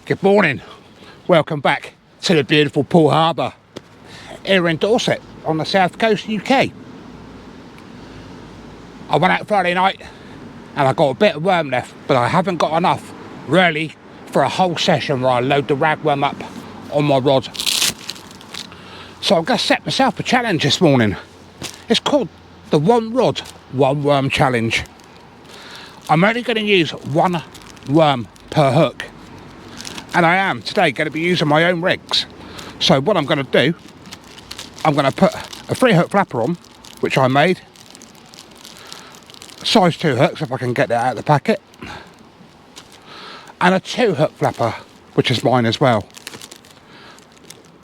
Good morning, welcome back to the beautiful Poole Harbour here in Dorset on the south coast UK. I went out Friday night and I got a bit of worm left, but I haven't got enough really for a whole session where I load the ragworm up on my rod. So I'm going to set myself a challenge this morning. It's called the one rod, one worm challenge. I'm only going to use one worm per hook. And I am today going to be using my own rigs. So what I'm going to do, I'm going to put a 3-hook flapper on, which I made. Size 2 hooks if I can get that out of the packet. And a 2-hook flapper, which is mine as well.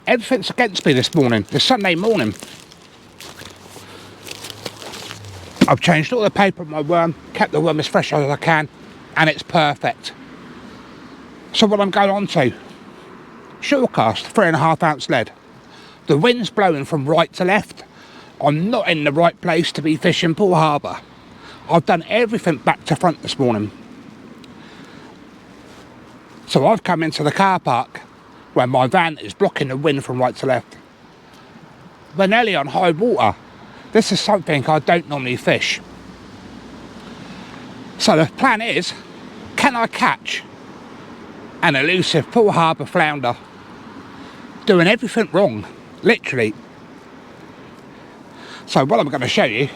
Everything's against me this morning. It's Sunday morning. I've changed all the paper on my worm, kept the worm as fresh as I can, and it's perfect. So what I'm going on to, shortcast 3.5 ounce lead. The wind's blowing from right to left. I'm not in the right place to be fishing Poole Harbour. I've done everything back to front this morning. So I've come into the car park where my van is blocking the wind from right to left. We're nearly on high water. This is something I don't normally fish. So the plan is, can I catch an elusive Poole Harbour flounder doing everything wrong, literally? So what I'm going to show you,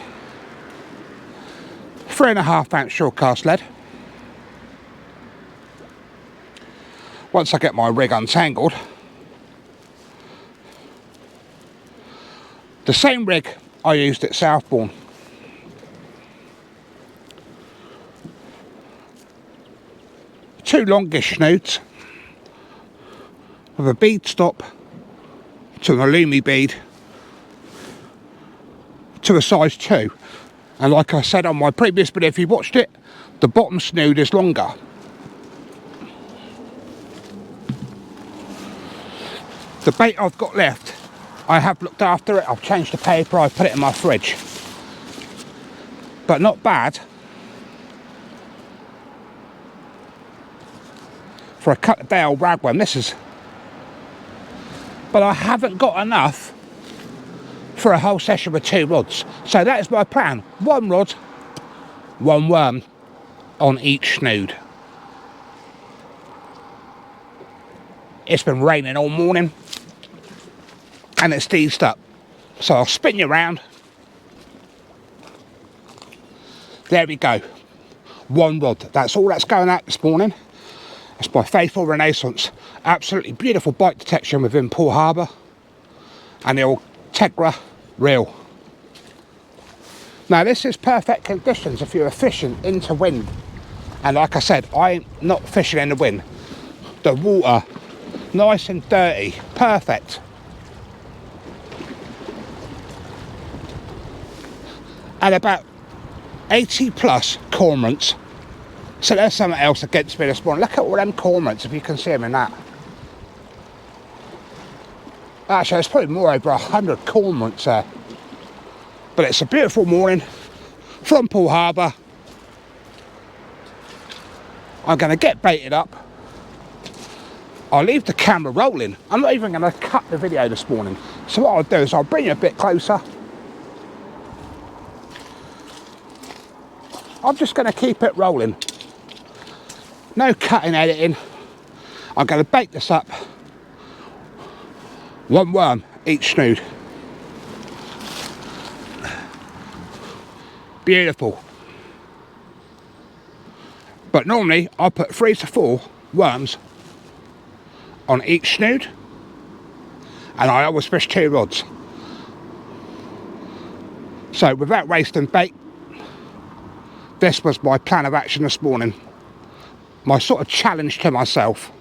3.5 ounce shortcast lead. Once I get my rig untangled, the same rig I used at Southbourne. Two longish snoods with a bead stop to an alumi bead to a size 2. And like I said on my previous video, if you watched it, the bottom snood is longer. The bait I've got left, I have looked after it. I've changed the paper, I've put it in my fridge. But not bad for a cut day old ragworm. This is, but I haven't got enough for a whole session with 2 rods. So that is my plan. 1 rod, 1 worm on each snood. It's been raining all morning and it's eased up. So I'll spin you around. There we go. 1 rod. That's all that's going out this morning. It's my faithful Renaissance. Absolutely beautiful bite detection within Poole Harbour. And the old Tegra reel. Now this is perfect conditions if you're fishing into wind. And like I said, I'm not fishing in the wind. The water, nice and dirty, perfect. And about 80 plus cormorants. So there's something else against me this morning. Look at all them cormorants, if you can see them in that. Actually, there's probably more, over 100 cormorants there. But it's a beautiful morning from Poole Harbour. I'm going to get baited up. I'll leave the camera rolling. I'm not even going to cut the video this morning. So what I'll do is I'll bring you a bit closer. I'm just going to keep it rolling. No cutting, editing. I'm going to bait this up. 1 worm each snood. Beautiful. But normally I put 3 to 4 worms on each snood, and I always fish 2 rods. So without wasting bait, this was my plan of action this morning. My sort of challenge to myself.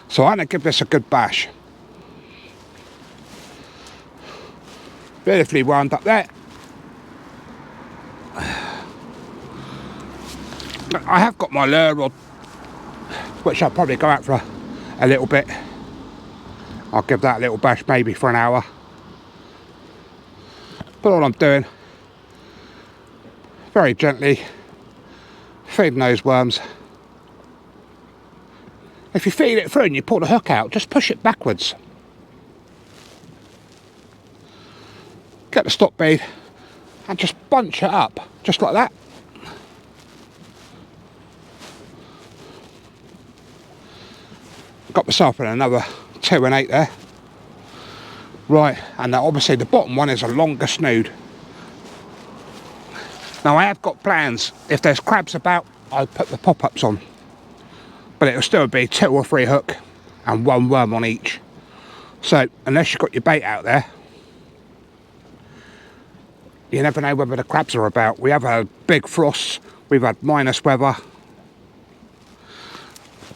So I'm going to give this a good bash. Beautifully wound up there. I have got my lure rod, which I'll probably go out for a little bit. I'll give that a little bash maybe for an hour. But all I'm doing, very gently feeding those worms. if you feed it through and you pull the hook out, just push it backwards. Get the stop bead and just bunch it up, just like that. Got myself in another 2 and 8 there. Right, and obviously the bottom one is a longer snood. Now I have got plans, if there's crabs about, I'll put the pop-ups on. But it'll still be 2 or 3 hook and 1 worm on each. So, unless you've got your bait out there, you never know whether the crabs are about. We have had big frosts, we've had minus weather.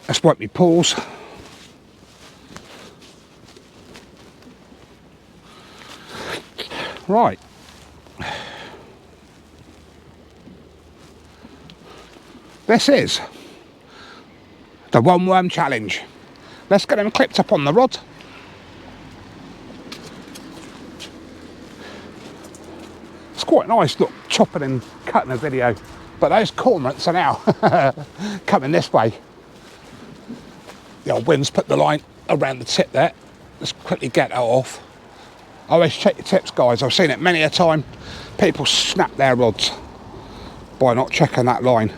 That's wiped me pools. Right. This is the 1 worm challenge. Let's get them clipped up on the rod. It's quite nice, look, chopping and cutting a video. But those cormorants are now coming this way. The old wind's put the line around the tip there. Let's quickly get that off. Always check your tips, guys. I've seen it many a time. People snap their rods by not checking that line.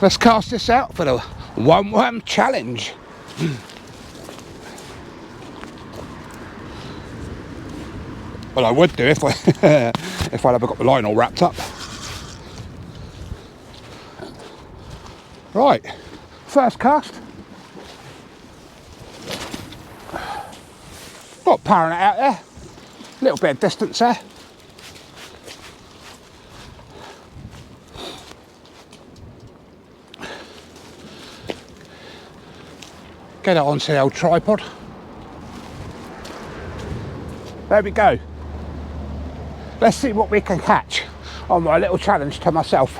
Let's cast this out for the 1 worm challenge. Well, I would do if I if I'd ever got the line all wrapped up. Right, first cast. Not powering it out there. A little bit of distance there. Get it onto the old tripod. There we go. Let's see what we can catch on my little challenge to myself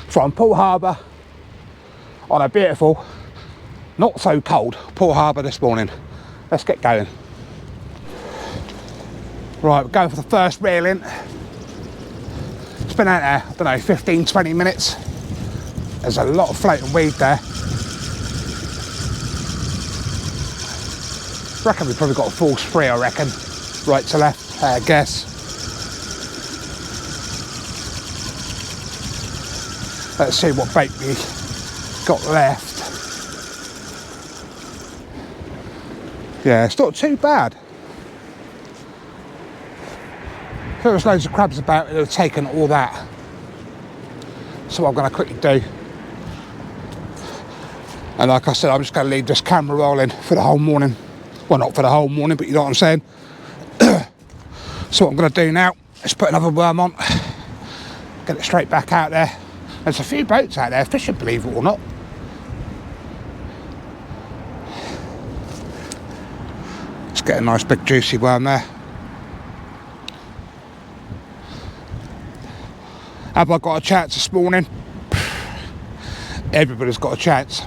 from Poole Harbour on a beautiful, not so cold Poole Harbour this morning. Let's get going. Right, we're going for the first reel in. It's been out there, I don't know, 15-20 minutes. There's a lot of floating weed there. Reckon we've probably got a full spree, I reckon. Right to left, I guess. Let's see what bait we got left. Yeah, it's not too bad. If there was loads of crabs about, it would have taken all that. So what I'm going to quickly do, and like I said, I'm just going to leave this camera rolling for the whole morning. Well, not for the whole morning, but you know what I'm saying. So what I'm going to do now is put another worm on, get it straight back out there. There's a few boats out there fishing, believe it or not. Let's get a nice big juicy worm there. Have I got a chance this morning? Everybody's got a chance.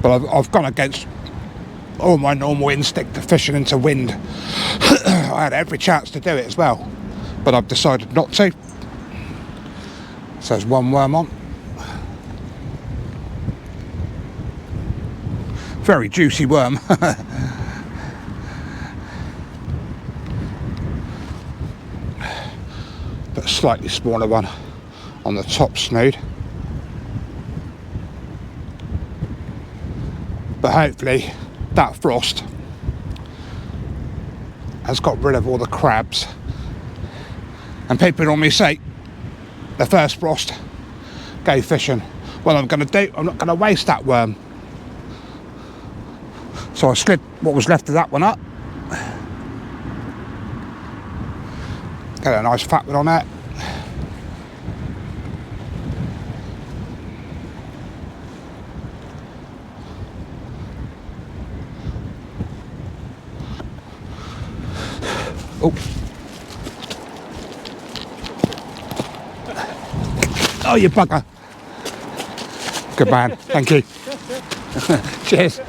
But I've gone against all my normal instinct of fishing into wind. I had every chance to do it as well, but I've decided not to. So there's 1 worm on. Very juicy worm. But a slightly smaller one on the top snood. But hopefully that frost has got rid of all the crabs. And people normally say, the first frost, go fishing. Well, I'm not going to waste that worm. So I slid what was left of that one up. Get a nice fat one on that. Oh. Oh, you bugger. Good man, thank you. Cheers.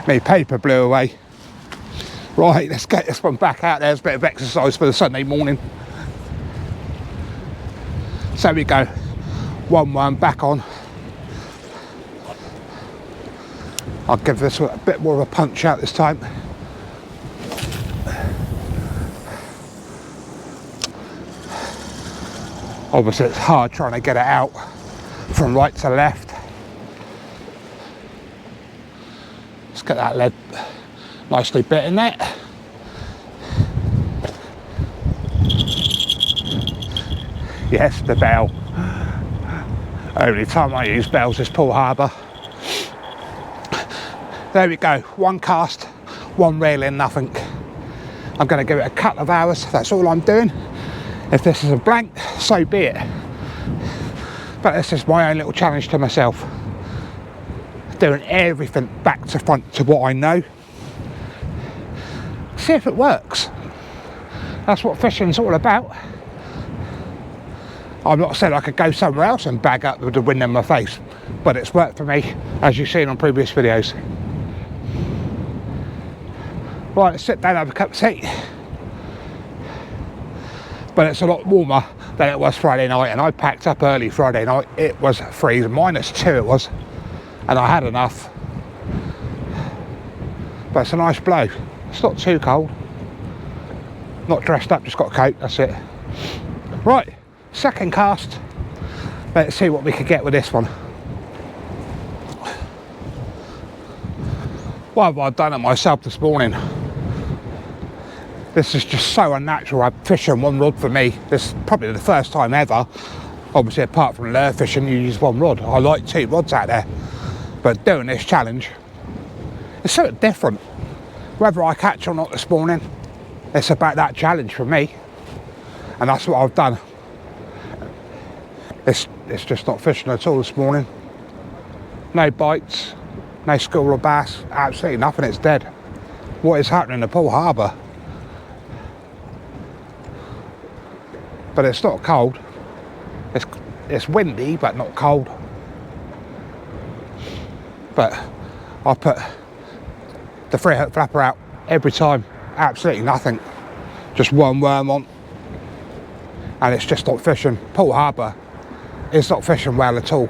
My paper blew away. Right, let's get this one back out there. It's a bit of exercise for the Sunday morning. So there we go, one worm back on. I'll give this a bit more of a punch out this time. Obviously it's hard trying to get it out from right to left. Let's get that lead nicely bit in there. Yes, the bell. Only time I use bells is Poole Harbour. There we go, one cast, one reel in, nothing. I'm going to give it a couple of hours, that's all I'm doing. If this is a blank, so be it. But this is my own little challenge to myself. Doing everything back to front to what I know. See if it works. That's what fishing's all about. I'm not saying I could go somewhere else and bag up with the wind in my face, but it's worked for me, as you've seen on previous videos. Right, let's sit down and have a cup of tea. But it's a lot warmer than it was Friday night, and I packed up early Friday night. It was freezing, -2 it was, and I had enough. But it's a nice blow. It's not too cold. Not dressed up, just got a coat, that's it. Right, second cast. Let's see what we could get with this one. What have I done it myself this morning? This is just so unnatural. I'm fishing one rod for me. This is probably the first time ever. Obviously, apart from lure fishing, you use one rod. I like 2 rods out there. But doing this challenge, it's something different. Whether I catch or not this morning, it's about that challenge for me. And that's what I've done. It's just not fishing at all this morning. No bites, no school or bass, absolutely nothing, it's dead. What is happening in Poole Harbour? But it's not cold. It's windy, but not cold. But I put the 3-hook flapper out every time. Absolutely nothing. Just one worm on. And it's just not fishing. Poole Harbour is not fishing well at all.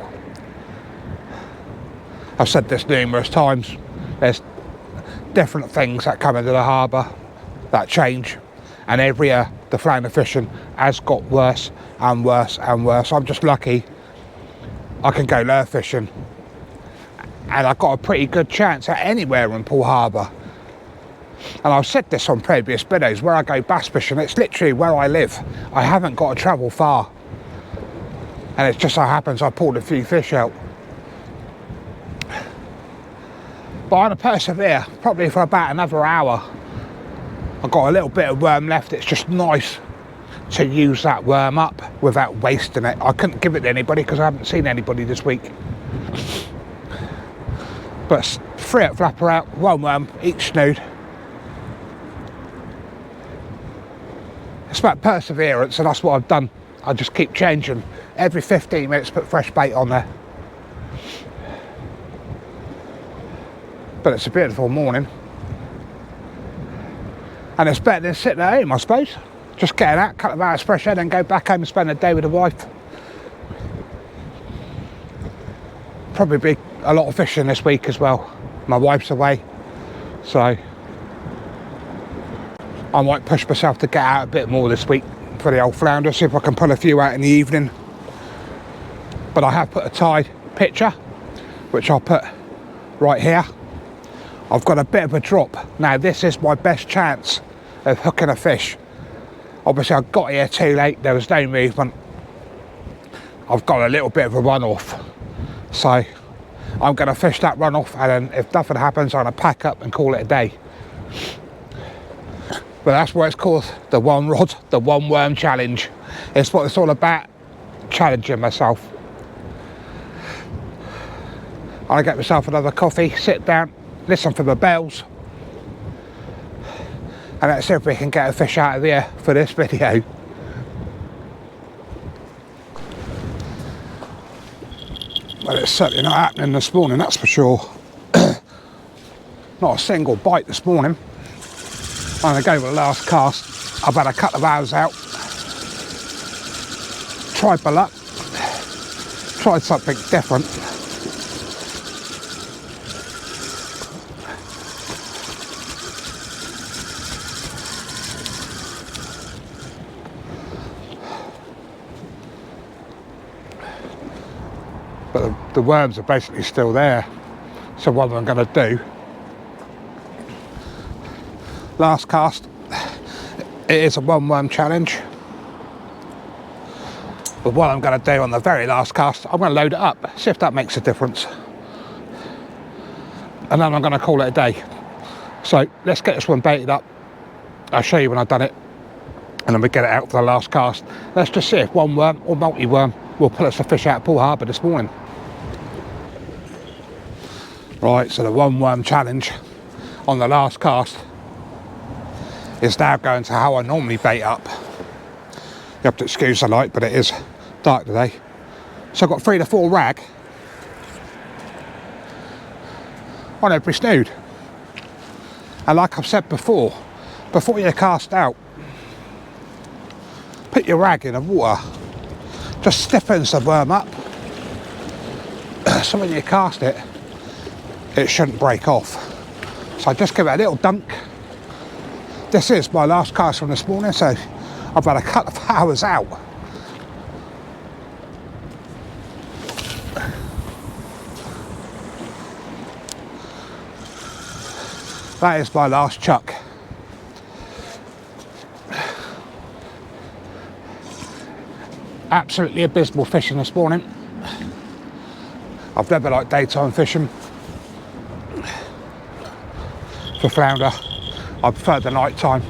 I've said this numerous times. There's different things that come into the harbour that change. And every year the flounder fishing has got worse and worse and worse. I'm just lucky I can go lure fishing, and I've got a pretty good chance at anywhere in Poole Harbour. And I've said this on previous videos, where I go bass fishing, it's literally where I live. I haven't got to travel far, and it just so happens I pulled a few fish out. But I'm going to persevere, probably for about another hour. I've got a little bit of worm left. It's just nice to use that worm up without wasting it. I couldn't give it to anybody because I haven't seen anybody this week. But 3-hook flapper out, 1 worm each snood. It's about perseverance, and that's what I've done. I just keep changing. Every 15 minutes put fresh bait on there. But it's a beautiful morning. And it's better than sitting at home, I suppose. Just getting out, a couple of hours fresh air, then go back home and spend a day with the wife. Probably be a lot of fishing this week as well. My wife's away, so I might push myself to get out a bit more this week for the old flounder, see if I can pull a few out in the evening. But I have put a tide picture, which I'll put right here. I've got a bit of a drop. Now this is my best chance of hooking a fish. Obviously I got here too late, there was no movement. I've got a little bit of a runoff. So I'm going to fish that runoff, and then if nothing happens I'm going to pack up and call it a day. But that's why it's called the 1 rod, the 1 worm challenge. It's what it's all about, challenging myself. I'll get myself another coffee, sit down, listen for the bells, and let's see if we can get a fish out of here for this video. Well, it's certainly not happening this morning, that's for sure. Not a single bite this morning. I'm going to go with the last cast. I've had a couple of hours out. Tried my luck. Tried something different. But the worms are basically still there. So what I'm going to do, last cast, it is a one worm challenge. But what I'm going to do on the very last cast, I'm going to load it up, see if that makes a difference. And then I'm going to call it a day. So let's get this one baited up. I'll show you when I've done it. And then we get it out for the last cast. Let's just see if one worm or multi-worm will pull us a fish out of Poole Harbour this morning. Right, so the one worm challenge on the last cast is now going to how I normally bait up. You have to excuse the light, but it is dark today. So I've got 3 to 4 rag on every snood. And like I've said before you cast out, put your rag in the water. Just stiffens the worm up. So when you cast it, it shouldn't break off. So I just give it a little dunk. This is my last cast from this morning, so I've had a couple of hours out. That is my last chuck. Absolutely abysmal fishing this morning. I've never liked daytime fishing for flounder. I prefer the night time.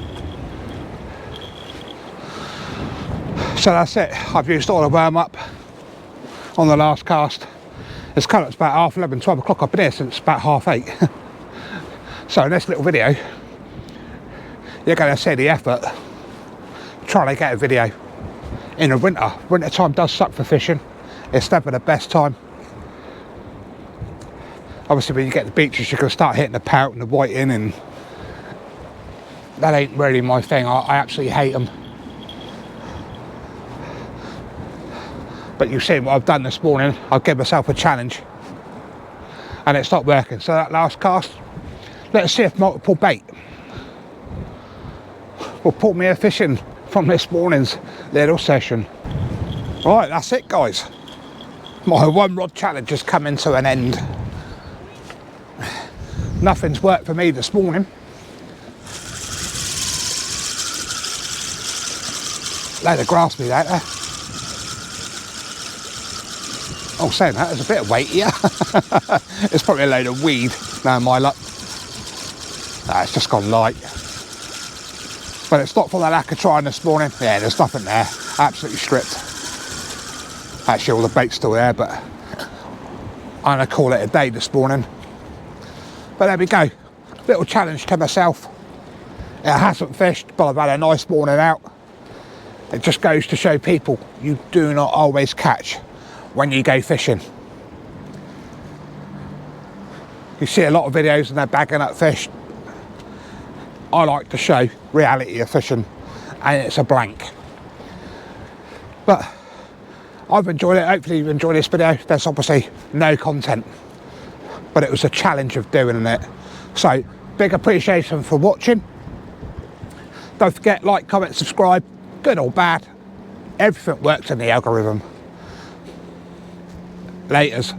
So that's it. I've used all the worm up on the last cast. It's come up to about half 11, 12 o'clock. I've been here since about 8:30. So in this little video, you're going to see the effort trying to get a video in the winter. Winter time does suck for fishing. It's never the best time. Obviously when you get to the beaches you can start hitting the pout and the whiting, and that ain't really my thing. I absolutely hate them. But you've seen what I've done this morning. I've given myself a challenge and it's not working. So that last cast, let's see if multiple bait will pull me a fish in from this morning's little session. Right, that's it guys. My one rod challenge has come into an end. Nothing's worked for me this morning. Load of grass meat out there. Oh, saying that, there's a bit of weight here. It's probably a load of weed. No, my luck. Nah, it's just gone light. But it's not for the lack of trying this morning. Yeah, there's nothing there. Absolutely stripped. Actually, all the bait's still there, but I'm going to call it a day this morning. But there we go. Little challenge to myself. It hasn't fished, but I've had a nice morning out. It just goes to show people you do not always catch when you go fishing. You see a lot of videos and they're bagging up fish. I like to show reality of fishing, and it's a blank. But I've enjoyed it. Hopefully you've enjoyed this video. There's obviously no content, but it was a challenge of doing it. So big appreciation for watching. Don't forget, like, comment, subscribe. Good or bad, everything works in the algorithm. Laters.